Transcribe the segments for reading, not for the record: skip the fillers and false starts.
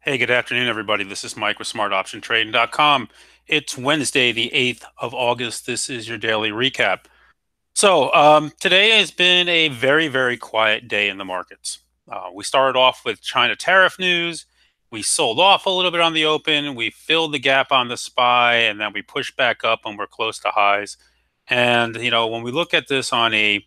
Hey, good afternoon, everybody. This is Mike with SmartOptionTrading.com. It's Wednesday, the 8th of August. This is your daily recap. Today has been a very, very quiet day in the markets. We started off with China tariff news. We sold off a little bit on the open. We filled the gap on the SPY, and then we pushed back up and we're close to highs. And, when we look at this on a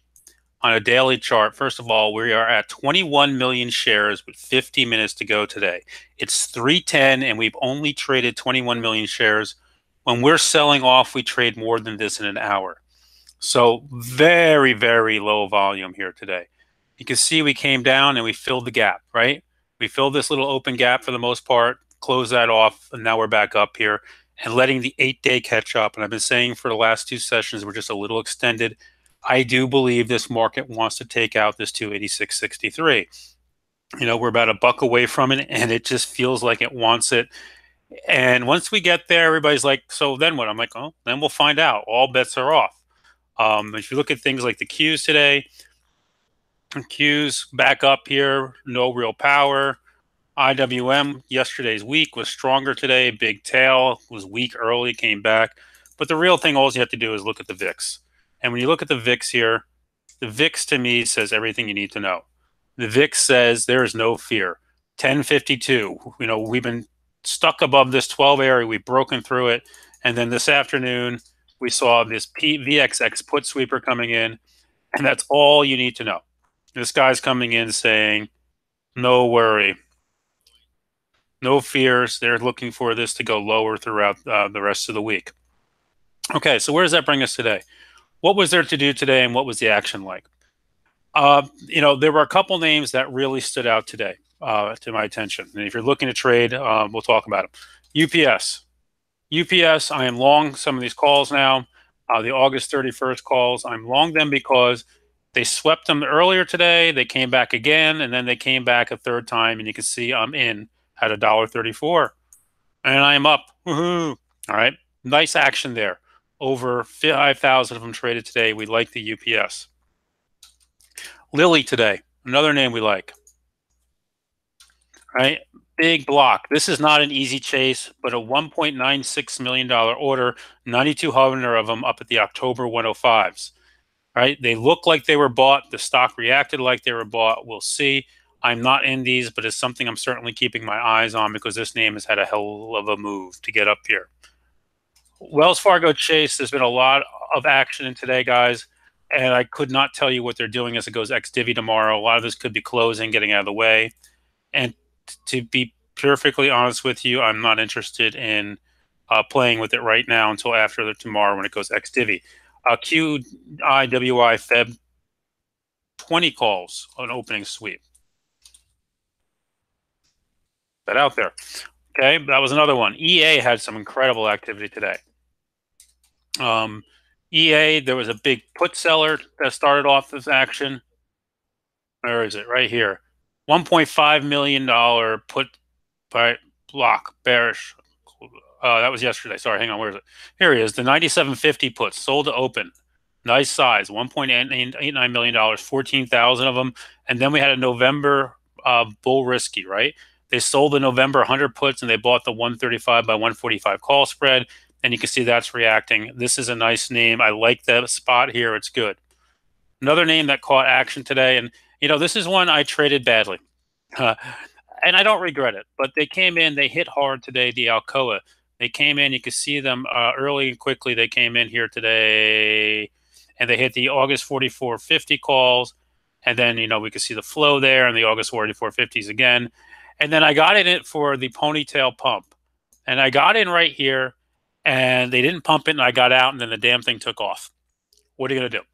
daily chart, first of all, we are at 21 million shares with 50 minutes to go today. It's 3:10 and we've only traded 21 million shares. When we're selling off, we trade more than this in an hour. So very, very low volume here today. You can see we came down and we filled the gap, right? We filled this little open gap for the most part, closed that off, and now we're back up here and letting the 8-day catch up. And I've been saying for the last two sessions, we're just a little extended. I do believe this market wants to take out this 286.63. We're about a buck away from it, and it just feels like it wants it. And once we get there, everybody's like, so then what? I'm like, oh, then we'll find out. All bets are off. If you look at things like the Qs today, Qs back up here, no real power. IWM yesterday's weak was stronger today. Big tail was weak early, came back. But the real thing, all you have to do is look at the VIX. And when you look at the VIX here, the VIX to me says everything you need to know. The VIX says there is no fear. 1052. We've been stuck above this 12 area. We've broken through it. And then this afternoon, we saw this VXX put sweeper coming in. And that's all you need to know. This guy's coming in saying, no worry, no fears. They're looking for this to go lower throughout the rest of the week. Okay, so where does that bring us today? What was there to do today, and what was the action like? There were a couple names that really stood out today to my attention. And if you're looking to trade, we'll talk about them. UPS. UPS, I am long some of these calls now. The August 31st calls, I'm long them because they swept them earlier today. They came back again, and then they came back a third time, and you can see I'm in at $1.34, and I am up. Woohoo! All right, nice action there. Over 5,000 of them traded today. We like the UPS. Lilly today, another name we like. Right, big block. This is not an easy chase, but a $1.96 million order, 9,200 of them up at the October 105s. Right, they look like they were bought. The stock reacted like they were bought. We'll see. I'm not in these, but it's something I'm certainly keeping my eyes on because this name has had a hell of a move to get up here. Wells Fargo Chase, there's been a lot of action in today, guys, and I could not tell you what they're doing as it goes ex-divvy tomorrow. A lot of this could be closing, getting out of the way. And to be perfectly honest with you, I'm not interested in playing with it right now until after tomorrow when it goes ex-divvy. QIWI Feb 20 calls on opening sweep. That out there. Okay, that was another one. EA had some incredible activity today. EA, there was a big put seller that started off this action. Where is it? Right here. $1.5 million put by block, bearish. That was yesterday. Sorry, hang on. Where is it? Here he is. The 9750 puts sold to open. Nice size, $1.89 million, 14,000 of them. And then we had a November bull risky, right? They sold the November 100 puts and they bought the 135 by 145 call spread. And you can see that's reacting. This is a nice name. I like the spot here. It's good. Another name that caught action today, and this is one I traded badly. And I don't regret it, but they came in, they hit hard today, the Alcoa. They came in, you can see them early and quickly. They came in here today, and they hit the August 44.50 calls. And then, we could see the flow there and the August 44.50s again. And then I got in it for the ponytail pump. And I got in right here, and they didn't pump it, and I got out, and then the damn thing took off. What are you going to do?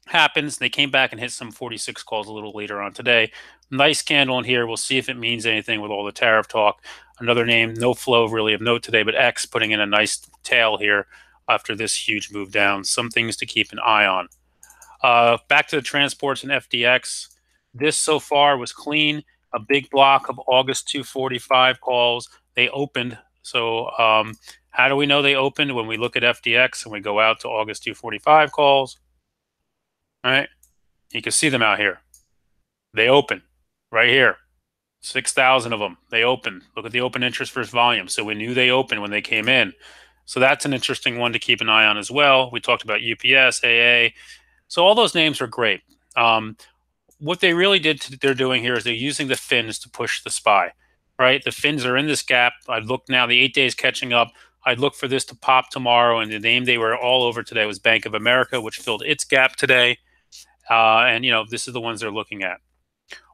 Happens. They came back and hit some 46 calls a little later on today. Nice candle in here. We'll see if it means anything with all the tariff talk. Another name, no flow really of note today, but X putting in a nice tail here after this huge move down. Some things to keep an eye on. Back to the transports and FDX. This so far was clean. A big block of August 245 calls. They opened. So how do we know they opened? When we look at FDX and we go out to August 245 calls. All right, you can see them out here. They open right here. 6,000 of them. They opened. Look at the open interest versus volume. So we knew they opened when they came in. So that's an interesting one to keep an eye on as well. We talked about UPS, AA. So all those names are great. What they really they're doing here is they're using the fins to push the SPY, right? The fins are in this gap. I'd look now, the 8 days catching up. I'd look for this to pop tomorrow. And the name they were all over today was Bank of America, which filled its gap today. And, this is the ones they're looking at.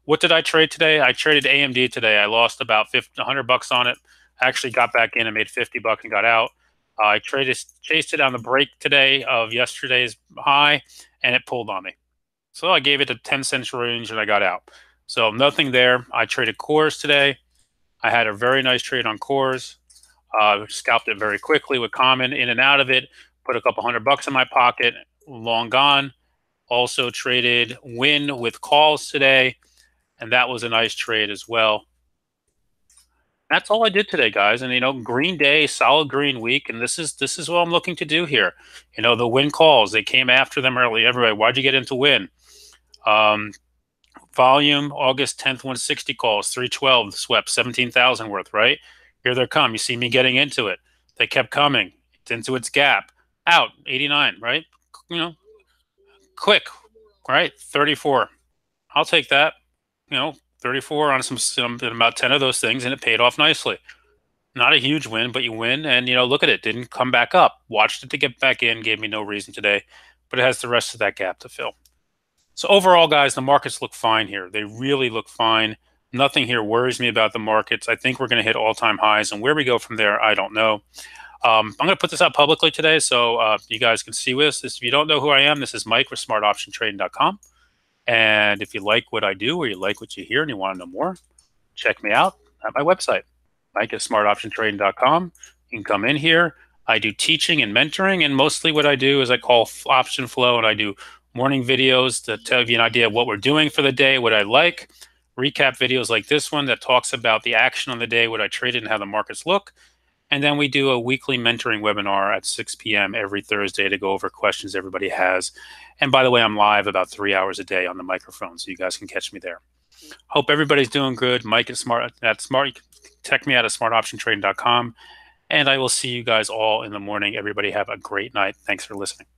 What did I trade today? I traded AMD today. I lost about $100 on it. I actually got back in and made $50 and got out. I chased it on the break today of yesterday's high, and it pulled on me. So I gave it a 10 cents range and I got out. So nothing there. I traded cores today. I had a very nice trade on cores. Scalped it very quickly with common in and out of it. Put a couple $100 in my pocket. Long gone. Also traded win with calls today, and that was a nice trade as well. That's all I did today, guys. And green day, solid green week, and this is what I'm looking to do here. The win calls, they came after them early. Everybody, why'd you get into win? Volume August 10th 160 calls, 312 swept 17,000 worth, right? Here they come. You see me getting into it. They kept coming. It's into its gap. Out 89, right? Quick, right? 34. I'll take that. 34 on some about 10 of those things, and it paid off nicely. Not a huge win, but you win. And look at it, didn't come back up. Watched it to get back in, gave me no reason today, but it has the rest of that gap to fill. So overall, guys, the markets look fine here. They really look fine. Nothing here worries me about the markets. I think we're going to hit all-time highs, and where we go from there, I don't know. I'm going to put this out publicly today so you guys can see this. If you don't know who I am, this is Mike with smartoptiontrading.com. And if you like what I do or you like what you hear and you want to know more, check me out at my website, Mike at smartoptiontrading.com. You can come in here. I do teaching and mentoring, and mostly what I do is I call option flow, and I do morning videos to tell you an idea of what we're doing for the day, what I like, recap videos like this one that talks about the action on the day, what I traded, and how the markets look. And then we do a weekly mentoring webinar at 6 p.m. every Thursday to go over questions everybody has. And by the way, I'm live about 3 hours a day on the microphone, so you guys can catch me there. Hope everybody's doing good. Mike at Smart. You can check me out at smartoptiontrading.com. And I will see you guys all in the morning. Everybody have a great night. Thanks for listening.